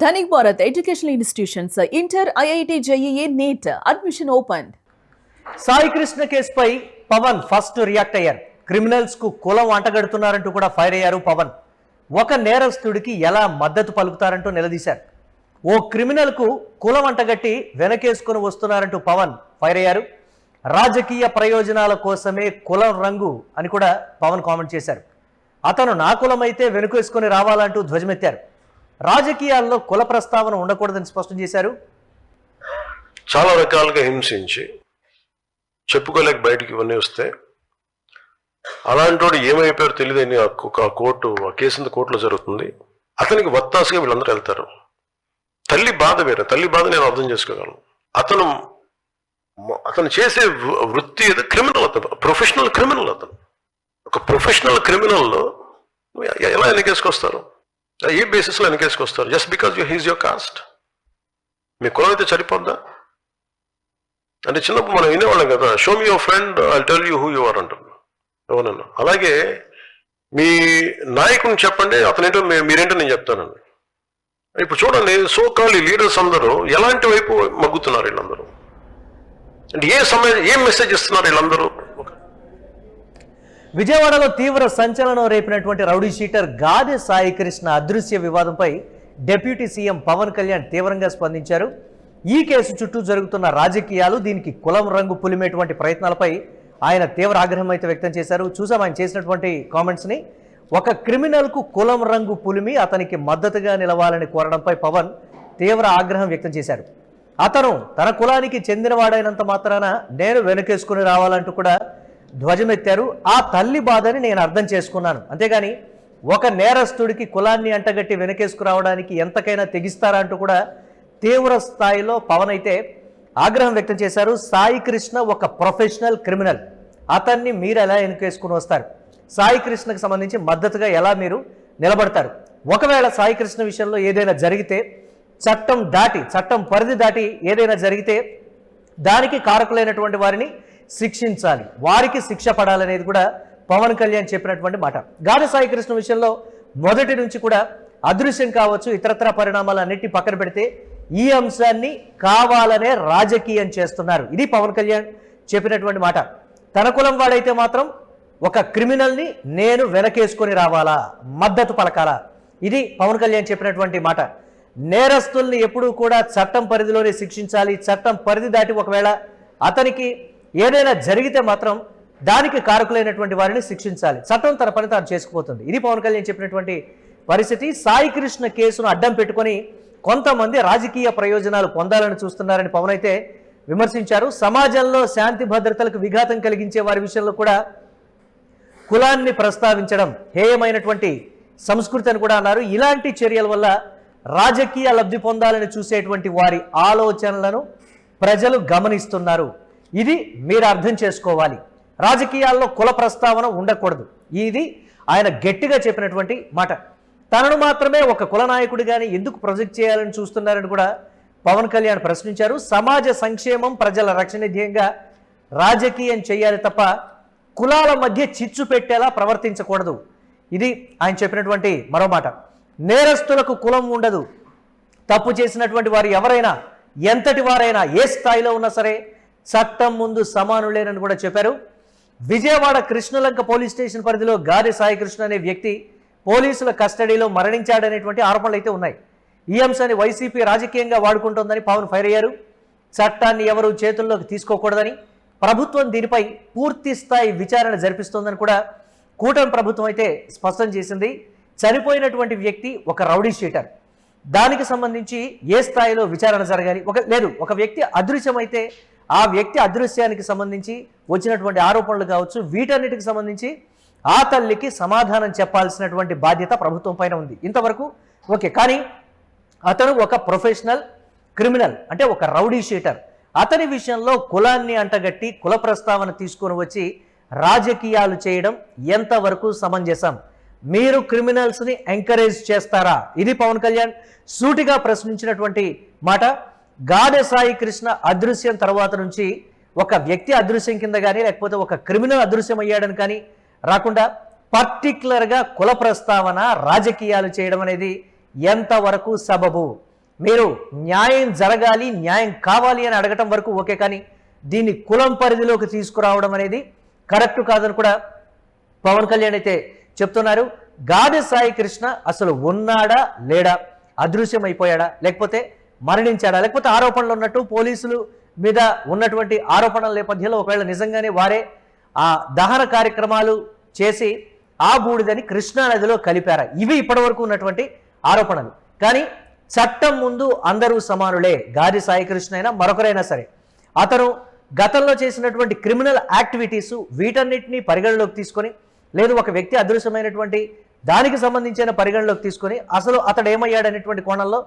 Dhanik Bharat Educational Institutions, Inter, IIT, JEE, NEET, admission opened. Sai Krishna కేసుపై Pawan first react అయ్యారు. Criminals కు కులం అంటగడుతున్నారంటూ కూడా ఫైర్ అయ్యారు పవన్. ఒక నేరస్తుడికి ఎలా మద్దతు పలుకుతారంటూ నిలదీశారు. ఓ క్రిమినల్ కు కులం అంటగట్టి వెనకేసుకుని వస్తున్నారంటూ పవన్ ఫైర్ అయ్యారు. రాజకీయ ప్రయోజనాల కోసమే కులం రంగు అని కూడా పవన్ కామెంట్ చేశారు. అతను నా కులం అయితే వెనుకేసుకొని రావాలంటూ ధ్వజమెత్తారు. రాజకీయాల్లో కుల ప్రస్తావన ఉండకూడదని స్పష్టం చేశారు. చాలా రకాలుగా హింసించి చెప్పుకోలేక బయటికి ఇవన్నీ వస్తే అలాంటి వాడు ఏమైపోయారో తెలియదని ఆ కేసు కోర్టులో జరుగుతుంది. అతనికి వత్తాసుగా వీళ్ళందరూ వెళ్తారు. తల్లి బాధ వేరే, తల్లి బాధ నేను అర్థం చేసుకోగలను. అతను చేసే వృత్తి ఏదో క్రిమినల్, అతను ప్రొఫెషనల్ క్రిమినల్. అతను ఒక ప్రొఫెషనల్ క్రిమినల్లో ఎలా ఎన్నికేసుకొస్తారు? ఏ బేసిస్లో ఎన్నికేసుకొస్తారు? Just because he's your caste. మీ కులం అయితే సరిపోద్దా? అంటే చిన్నప్పుడు మనం వినేవాళ్ళం కదా, show me your friend I tell you who you are అంటారు ఎవరన్నా. అలాగే మీ నాయకుని చెప్పండి, అతనేంటో మీరేంటో నేను చెప్తానండి. ఇప్పుడు చూడండి, సోకాల్ లీడర్స్ అందరూ ఎలాంటి వైపు మగ్గుతున్నారు వీళ్ళందరూ. అంటే ఏం మెసేజ్ ఇస్తున్నారు వీళ్ళందరూ? విజయవాడలో తీవ్ర సంచలనం రేపినటువంటి రౌడీ షీటర్ గాదె సాయి కృష్ణ అదృశ్య వివాదంపై డిప్యూటీ సీఎం పవన్ కళ్యాణ్ తీవ్రంగా స్పందించారు. ఈ కేసు చుట్టూ జరుగుతున్న రాజకీయాలు, దీనికి కులం రంగు పులిమేటువంటి ప్రయత్నాలపై ఆయన తీవ్ర ఆగ్రహం అయితే వ్యక్తం చేశారు. చూసాం ఆయన చేసినటువంటి కామెంట్స్ని. ఒక క్రిమినల్కు కులం రంగు పులిమి అతనికి మద్దతుగా నిలవాలని కోరడంపై పవన్ తీవ్ర ఆగ్రహం వ్యక్తం చేశారు. అతను తన కులానికి చెందినవాడైనంత మాత్రాన నేను వెనుకేసుకుని రావాలంటూ కూడా ధ్వజమెత్తారు. ఆ తల్లి బాధని నేను అర్థం చేసుకున్నాను, అంతేగాని ఒక నేరస్తుడికి కులాన్ని అంటగట్టి వెనకేసుకురావడానికి ఎంతకైనా తెగిస్తారా అంటూ కూడా తీవ్ర స్థాయిలో పవన్ అయితే ఆగ్రహం వ్యక్తం చేశారు. సాయి కృష్ణ ఒక ప్రొఫెషనల్ క్రిమినల్, అతన్ని మీరు ఎలా వెనకేసుకుని వస్తారు? సాయి కృష్ణకు సంబంధించి మద్దతుగా ఎలా మీరు నిలబడతారు? ఒకవేళ సాయి కృష్ణ విషయంలో ఏదైనా జరిగితే, చట్టం పరిధి దాటి ఏదైనా జరిగితే దానికి కారకులైనటువంటి వారిని శిక్షించాలి, వారికి శిక్ష పడాలనేది కూడా పవన్ కళ్యాణ్ చెప్పినటువంటి మాట. గాదె సాయి కృష్ణ విషయంలో మొదటి నుంచి కూడా అదృశ్యం కావచ్చు, ఇతరత్ర పరిణామాలన్నిటి పక్కన పెడితే ఈ అంశాన్ని కావాలనే రాజకీయం చేస్తున్నారు. ఇది పవన్ కళ్యాణ్ చెప్పినటువంటి మాట. తన కులం వాడైతే మాత్రం ఒక క్రిమినల్ని నేను వెనకేసుకొని రావాలా, మద్దతు పలకాలా, ఇది పవన్ కళ్యాణ్ చెప్పినటువంటి మాట. నేరస్తుల్ని ఎప్పుడూ కూడా చట్టం పరిధిలోనే శిక్షించాలి. చట్టం పరిధి దాటి ఒకవేళ అతనికి ఏదైనా జరిగితే మాత్రం దానికి కారకులైనటువంటి వారిని శిక్షించాలి. చట్టం తన పని తాను చేసుకుపోతుంది. ఇది పవన్ కళ్యాణ్ చెప్పినటువంటి పరిస్థితి. సాయి కృష్ణ కేసును అడ్డం పెట్టుకొని కొంతమంది రాజకీయ ప్రయోజనాలు పొందాలని చూస్తున్నారని పవన్ అయితే విమర్శించారు. సమాజంలో శాంతి భద్రతలకు విఘాతం కలిగించే వారి విషయంలో కూడా కులాన్ని ప్రస్తావించడం హేయమైనటువంటి సంస్కృతి అని కూడా అన్నారు. ఇలాంటి చర్యల వల్ల రాజకీయ లబ్ధి పొందాలని చూసేటువంటి వారి ఆలోచనలను ప్రజలు గమనిస్తున్నారు. ఇది మీరు అర్థం చేసుకోవాలి. రాజకీయాల్లో కుల ప్రస్తావన ఉండకూడదు. ఇది ఆయన గట్టిగా చెప్పినటువంటి మాట. తనను మాత్రమే ఒక కుల నాయకుడిగానే ఎందుకు ప్రొజెక్ట్ చేయాలని చూస్తున్నారని కూడా పవన్ కళ్యాణ్ ప్రశ్నించారు. సమాజ సంక్షేమం, ప్రజల రక్షణ ధ్యేయంగా రాజకీయం చేయాలి తప్ప కులాల మధ్య చిచ్చు పెట్టేలా ప్రవర్తించకూడదు. ఇది ఆయన చెప్పినటువంటి మరో మాట. నేరస్తులకు కులం ఉండదు. తప్పు చేసినటువంటి వారు ఎవరైనా, ఎంతటి వారైనా, ఏ స్థాయిలో ఉన్నా సరే చట్టం ముందు సమానులేనని కూడా చెప్పారు. విజయవాడ కృష్ణలంక పోలీస్ స్టేషన్ పరిధిలో గాదె సాయి కృష్ణ అనే వ్యక్తి పోలీసుల కస్టడీలో మరణించాడనేటువంటి ఆరోపణలు అయితే ఉన్నాయి. ఈ అంశాన్ని వైసీపీ రాజకీయంగా వాడుకుంటోందని పవన్ ఫైర్ అయ్యారు. చట్టాన్ని ఎవరు చేతుల్లోకి తీసుకోకూడదని, ప్రభుత్వం దీనిపై పూర్తి స్థాయి విచారణ జరిపిస్తోందని కూడా కూటమి ప్రభుత్వం అయితే స్పష్టం చేసింది. చనిపోయినటువంటి వ్యక్తి ఒక రౌడీ షీటర్, దానికి సంబంధించి ఏ స్థాయిలో విచారణ జరగాలి? ఒక వ్యక్తి అదృశ్యమైతే ఆ వ్యక్తి అదృశ్యానికి సంబంధించి వచ్చినటువంటి ఆరోపణలు కావచ్చు, వీటన్నిటికి సంబంధించి ఆ తల్లికి సమాధానం చెప్పాల్సినటువంటి బాధ్యత ప్రభుత్వం పైన ఉంది. ఇంతవరకు ఓకే, కానీ అతను ఒక ప్రొఫెషనల్ క్రిమినల్, అంటే ఒక రౌడీ షీటర్. అతని విషయంలో కులాన్ని అంటగట్టి కుల ప్రస్తావన తీసుకొని వచ్చి రాజకీయాలు చేయడం ఎంతవరకు సమంజసం? మీరు క్రిమినల్స్ని ఎంకరేజ్ చేస్తారా? ఇది పవన్ కళ్యాణ్ సూటిగా ప్రశ్నించినటువంటి మాట. గాదె సాయి కృష్ణ అదృశ్యం తర్వాత నుంచి ఒక వ్యక్తి అదృశ్యం కింద కానీ, లేకపోతే ఒక క్రిమినల్ అదృశ్యం అయ్యాడని కానీ రాకుండా పర్టికులర్గా కుల ప్రస్తావన, రాజకీయాలు చేయడం అనేది ఎంతవరకు సబబు? మీరు న్యాయం జరగాలి, న్యాయం కావాలి అని అడగటం వరకు ఓకే, కానీ దీన్ని కులం పరిధిలోకి తీసుకురావడం అనేది కరెక్ట్ కాదని కూడా పవన్ కళ్యాణ్ అయితే చెప్తున్నారు. గాదె సాయి కృష్ణ అసలు ఉన్నాడా లేడా, అదృశ్యం అయిపోయాడా, లేకపోతే మరణించాడా, లేకపోతే ఆరోపణలు ఉన్నట్టు పోలీసులు మీద ఉన్నటువంటి ఆరోపణల నేపథ్యంలో ఒకవేళ నిజంగానే వారే ఆ దహన కార్యక్రమాలు చేసి ఆ బూడిదని కృష్ణానదిలో కలిపారా? ఇవి ఇప్పటివరకు ఉన్నటువంటి ఆరోపణలు. కానీ చట్టం ముందు అందరూ సమానులే. గాదె సాయి కృష్ణ అయినా మరొకరైనా సరే అతను గతంలో చేసినటువంటి క్రిమినల్ యాక్టివిటీస్ వీటన్నిటిని పరిగణలోకి తీసుకొని, లేదు ఒక వ్యక్తి అదృశ్యమైనటువంటి దానికి సంబంధించిన పరిగణలోకి తీసుకొని అసలు అతడు ఏమయ్యాడనేటువంటి కోణంలో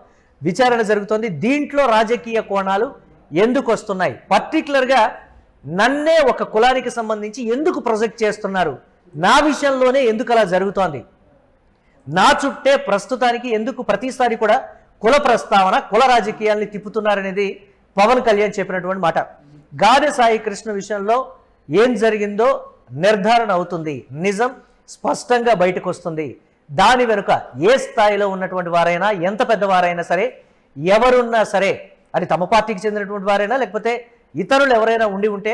విచారణ జరుగుతోంది. దీంట్లో రాజకీయ కోణాలు ఎందుకు వస్తున్నాయి, పర్టికులర్గా నన్నే ఒక కులానికి సంబంధించి ఎందుకు ప్రొజెక్ట్ చేస్తున్నారు, నా విషయంలోనే ఎందుకు అలా జరుగుతోంది, నా చుట్టే ప్రస్తుతానికి ఎందుకు ప్రతిసారి కూడా కుల ప్రస్తావన, కుల రాజకీయాల్ని తిప్పుతున్నారనేది పవన్ కళ్యాణ్ చెప్పినటువంటి మాట. గాదె సాయి కృష్ణ విషయంలో ఏం జరిగిందో నిర్ధారణ అవుతుంది, నిజం స్పష్టంగా బయటకు వస్తుంది. దాని వెనుక ఏ స్థాయిలో ఉన్నటువంటి వారైనా, ఎంత పెద్దవారైనా సరే, ఎవరున్నా సరే, అది తమ పార్టీకి చెందినటువంటి వారైనా లేకపోతే ఇతరులు ఎవరైనా ఉండి ఉంటే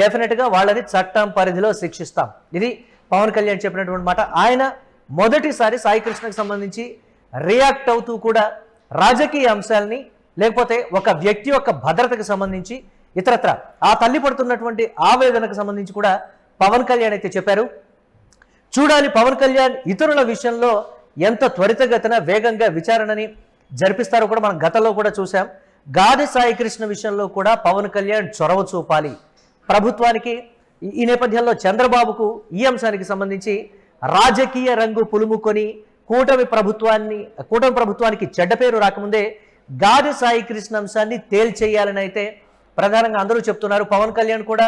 డెఫినెట్గా వాళ్ళని చట్టం పరిధిలో శిక్షిస్తాం. ఇది పవన్ కళ్యాణ్ చెప్పినటువంటి మాట. ఆయన మొదటిసారి సాయి కృష్ణకు సంబంధించి రియాక్ట్ అవుతూ కూడా రాజకీయ అంశాలని, లేకపోతే ఒక వ్యక్తి యొక్క భద్రతకు సంబంధించి ఇతరత్ర ఆ తల్లి పడుతున్నటువంటి ఆవేదనకు సంబంధించి కూడా పవన్ కళ్యాణ్ అయితే చెప్పారు. చూడాలి పవన్ కళ్యాణ్ ఇతరుల విషయంలో ఎంత త్వరితగతిన వేగంగా విచారణని జరిపిస్తారో కూడా మనం గతంలో కూడా చూసాం. గాదె సాయి కృష్ణ విషయంలో కూడా పవన్ కళ్యాణ్ చొరవ చూపాలి ప్రభుత్వానికి. ఈ నేపథ్యంలో చంద్రబాబుకు ఈ అంశానికి సంబంధించి రాజకీయ రంగు పులుముకొని కూటమి ప్రభుత్వానికి చెడ్డ పేరు రాకముందే గాదె సాయి కృష్ణ అంశాన్ని తేల్చేయాలని అయితే ప్రధానంగా అందరూ చెప్తున్నారు. పవన్ కళ్యాణ్ కూడా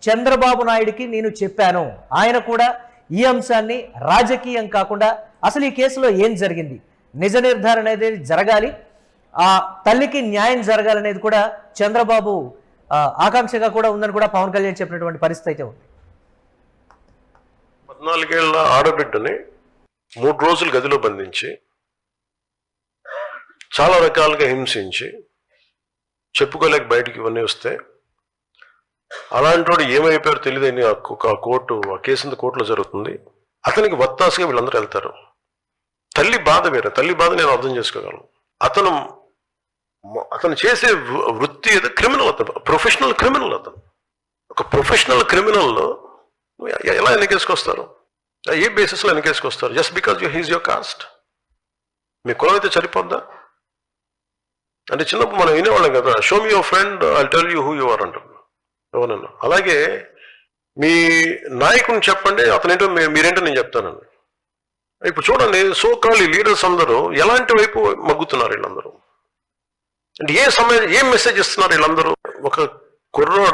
చంద్రబాబు నాయుడికి నేను చెప్పాను, ఆయన కూడా ఈ అంశాన్ని రాజకీయం కాకుండా అసలు ఈ కేసులో ఏం జరిగింది, నిజ నిర్ధారణ అనేది జరగాలి, ఆ తల్లికి న్యాయం జరగాలనేది కూడా చంద్రబాబు ఆకాంక్షగా కూడా ఉందని కూడా పవన్ కళ్యాణ్ చెప్పినటువంటి పరిస్థితి అయితే ఉంది. 14 ఏళ్ల ఆడబిడ్డని 3 రోజులు గదిలో బంధించి చాలా రకాలుగా హింసించి చెప్పుకోలేక బయటికి ఇవన్నీ వస్తే అలాంటి వాడు ఏమైపోయారో తెలియదని ఆ కేసు కోర్టులో జరుగుతుంది. అతనికి వత్తాసుగా వీళ్ళందరూ వెళ్తారు. తల్లి బాధ వేరే, తల్లి బాధ నేను అర్థం చేసుకోగలను. అతను చేసే వృత్తి ఏదో క్రిమినల్, అతను ప్రొఫెషనల్ క్రిమినల్. అతను ఒక ప్రొఫెషనల్ క్రిమినల్లో ఎలా ఎన్నికేసుకొస్తారు, ఏ బేసిస్లో ఎన్నికేసుకొస్తారు? Just because he's your caste. మీ కులం అయితే సరిపోద్దా? అంటే చిన్నప్పుడు మనం వినేవాళ్ళం కదా, show me your friend I tell you who you are అంటారు ఎవరన్నా. అలాగే మీ నాయకుని చెప్పండి, అతనేంటో మీరేంటో నేను చెప్తానండి. ఇప్పుడు చూడండి, సో కాల్ లీడర్స్ అందరూ ఎలాంటి వైపు మగ్గుతున్నారు వీళ్ళందరూ. అంటే ఏం మెసేజ్ ఇస్తున్నారు వీళ్ళందరూ? ఒక కుర్రాడు